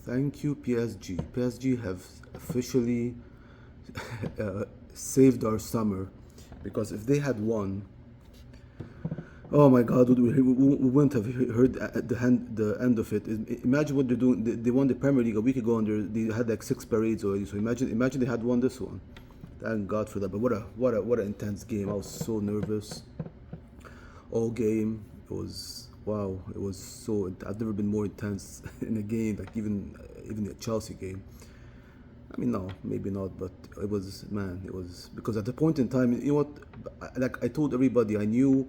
Thank you, PSG. PSG have officially uh, saved our summer because if they had won, oh my God, we wouldn't have heard the end of it. Imagine what they're doing. They won the Premier League a week ago, and they had like six parades already. So imagine they had won this one. Thank God for that. But what an intense game. I was so nervous all game. It was wow. It was so. I've never been more intense in a game, like even a Chelsea game. I mean, no, maybe not, but it was, man. It was because at the point in time, you know what? Like I told everybody, I knew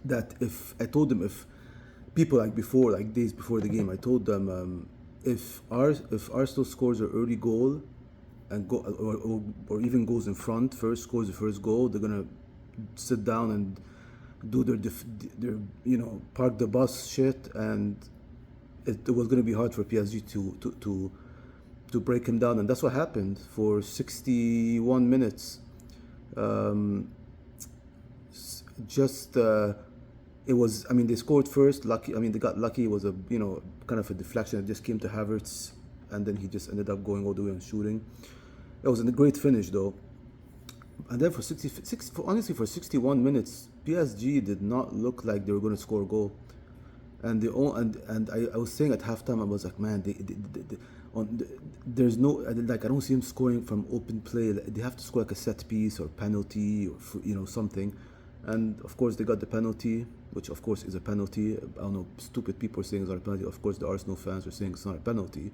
that if I told them if people like before, like days before the game, I told them if Arsenal scores an early goal and go or even goes in front first, scores the first goal, they're gonna sit down and do their park the bus shit, and it was gonna be hard for PSG to break him down, and that's what happened for 61 minutes. Um, just it was. I mean, they scored first. Lucky. I mean, they got lucky. It was a kind of a deflection that just came to Havertz, and then he just ended up going all the way and shooting. It was a great finish though. And then for honestly, for 61 minutes, PSG did not look like they were going to score a goal. And they all and I was saying at halftime, I was like, man, there's no like I don't see him scoring from open play. They have to score like a set piece or penalty or something. And of course they got the penalty, which of course is a penalty. I don't know, stupid people are saying it's not a penalty. Of course the Arsenal fans are saying it's not a penalty.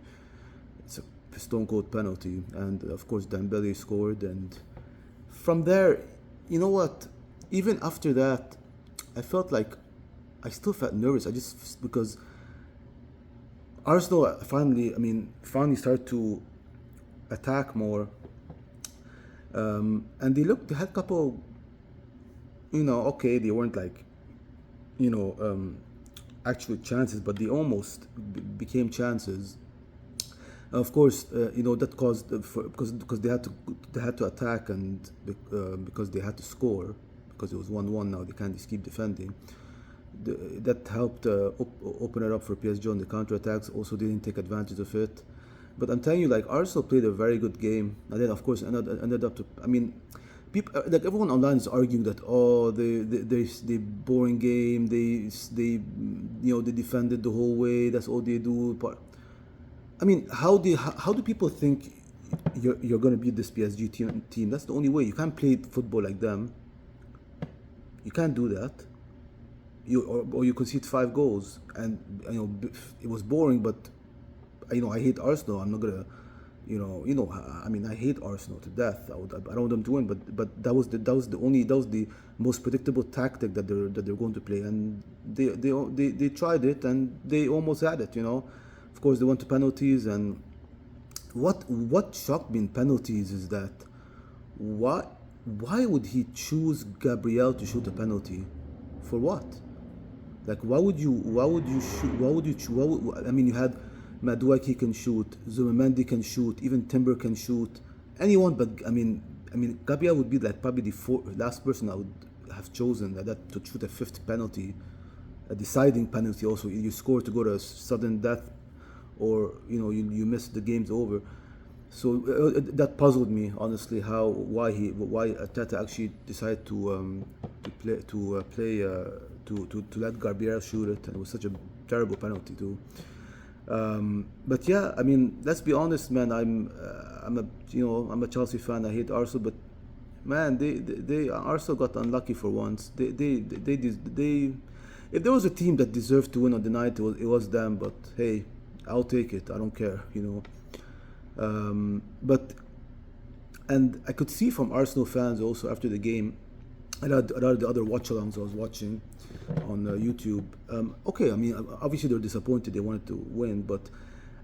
It's a stone cold penalty, and of course Dembele scored. And from there, you know what? Even after that, I felt like I still felt nervous. I just because Arsenal finally started to attack more, and they had a couple. Okay, they weren't like, you know, um, actual chances, but they almost became chances. Of course, that caused because they had to attack and because they had to score because it was 1-1 now they can't just keep defending. That helped open it up for PSG on the counter attacks. Also, they didn't take advantage of it. But I'm telling you, like Arsenal played a very good game, and then of course ended up to. I mean, people like everyone online is arguing that they boring game. They defended the whole way. That's all they do. But I mean, how do people think you're gonna beat this PSG team? That's the only way. You can't play football like them. You can't do that. Or you concede 5 goals, and it was boring. But I hate Arsenal. I'm not gonna, I mean, I hate Arsenal to death. I don't want them to win, but that was the most predictable tactic that they're going to play, and they tried it and they almost had it. Of course they went to penalties, and what shocked me in penalties is that why why would he choose Gabriel to shoot a penalty? For what? Like, why would you shoot? Why would you? I mean, you had Madueke can shoot, Zumamendi can shoot, even Timber can shoot. Anyone but I mean, Gabriel would be like probably the last person I would have chosen that to shoot a fifth penalty, a deciding penalty. Also, you score to go to a sudden death, or you miss the game's over. So that puzzled me honestly. Why Arteta actually decided to let Gabriel shoot it, and it was such a terrible penalty too. But yeah, I mean, let's be honest, man. I'm a Chelsea fan. I hate Arsenal, but man, they Arsenal got unlucky for once. If there was a team that deserved to win on the night, it was them. But hey, I'll take it. I don't care. But and I could see from Arsenal fans also after the game, and the other watch-alongs I was watching on YouTube. Okay, I mean, obviously they're disappointed. They wanted to win, but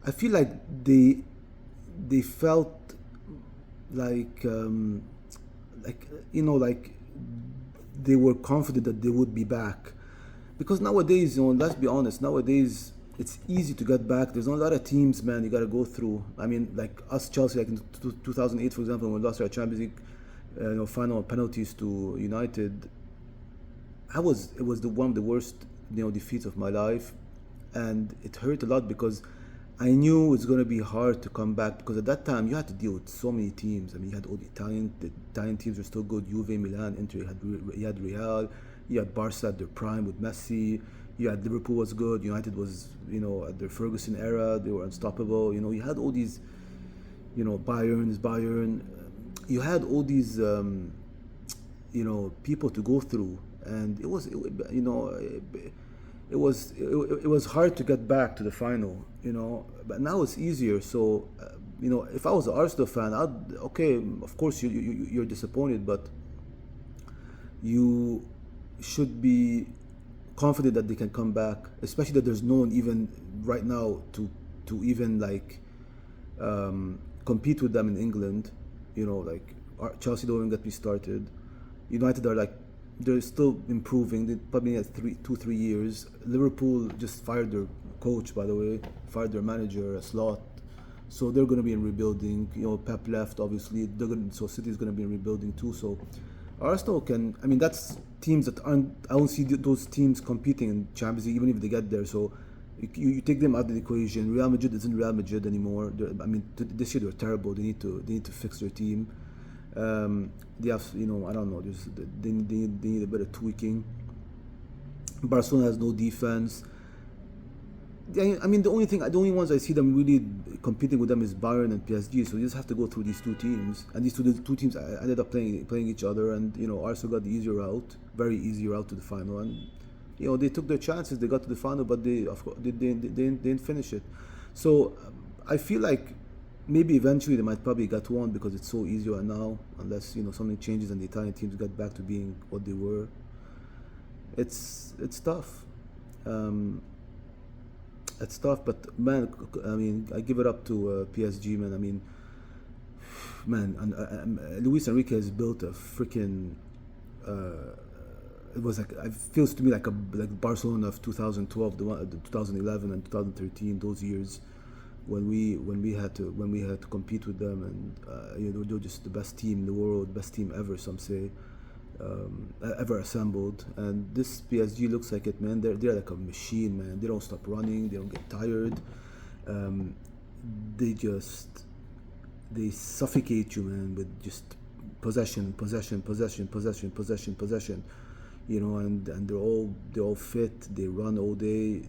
I feel like they felt like they were confident that they would be back, because nowadays, let's be honest, nowadays it's easy to get back. There's not a lot of teams, man, you got to go through. I mean, like us Chelsea, like in 2008, for example, when we lost our Champions League final penalties to United. It was one of the worst defeats of my life, and it hurt a lot because I knew it's gonna be hard to come back because at that time you had to deal with so many teams. I mean, you had all the Italian teams were still good. Juve, Milan, Inter. You had Real. You had Barca at their prime with Messi. You had Liverpool was good. United was, at their Ferguson era. They were unstoppable. You had all these, Bayern. You had all these, people to go through, and it was hard to get back to the final, but now it's easier. So, if I was an Arsenal fan, okay, of course you're disappointed, but you should be confident that they can come back, especially that there's no one even right now to even like compete with them in England. Like Chelsea don't even get me started. United are like they're still improving. They probably had 3 years. Liverpool just fired their coach, by the way, fired their manager, a slot. So they're going to be in rebuilding. Pep left, obviously. So City's going to be in rebuilding too. So Arsenal can. I mean, that's teams that aren't. I don't see those teams competing in Champions League, even if they get there. So you take them out of the equation. Real Madrid isn't Real Madrid anymore. I mean, this year they're terrible. They need to fix their team. They have, I don't know. They need a bit of tweaking. Barcelona has no defense. I mean, the only ones I see them really competing with them is Bayern and PSG. So you just have to go through these two teams, and these two teams ended up playing each other. And Arsenal got the easier route, very easy route to the final, and they took their chances. They got to the final, but they didn't finish it. So I feel like maybe eventually they might probably get one because it's so easy right now, unless something changes and the Italian teams get back to being what they were. It's tough. It's tough, but man, I mean, I give it up to PSG, man. I mean, man, and Luis Enrique has built a freaking. It was like it feels to me like Barcelona of 2012, the 2011 and 2013, those years when we had to compete with them, and they're just the best team in the world, best team ever, some say. Ever assembled, and this PSG looks like it, man. They're like a machine, man. They don't stop running. They don't get tired. They suffocate you, man, with just possession. And they're all fit. They run all day.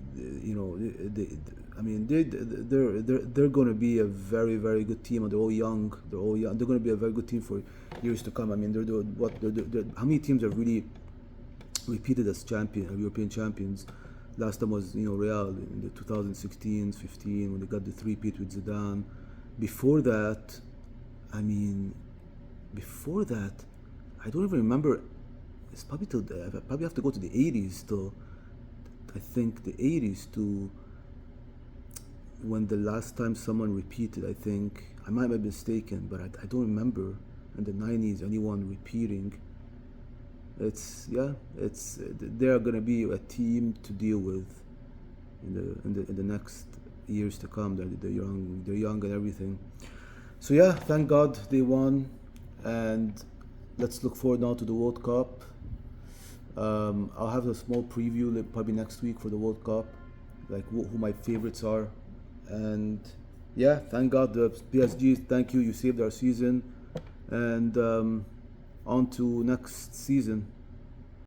They're going to be a very, very good team, and they're all young. They're going to be a very good team for years to come. I mean, how many teams have really repeated as European champions? Last time was Real in the 2016-15 when they got the three-peat with Zidane. Before that, I don't even remember. It's probably I probably have to go to the 80s still. I think the 80s to when the last time someone repeated. I think I might be mistaken, but I don't remember in the 90s anyone repeating. They're gonna be a team to deal with in the next years to come. They're young and everything. So yeah, thank God they won, and let's look forward now to the World Cup. I'll have a small preview probably next week for the World Cup, like who my favorites are, and yeah, thank God the PSG. Thank you, you saved our season, and on to next season.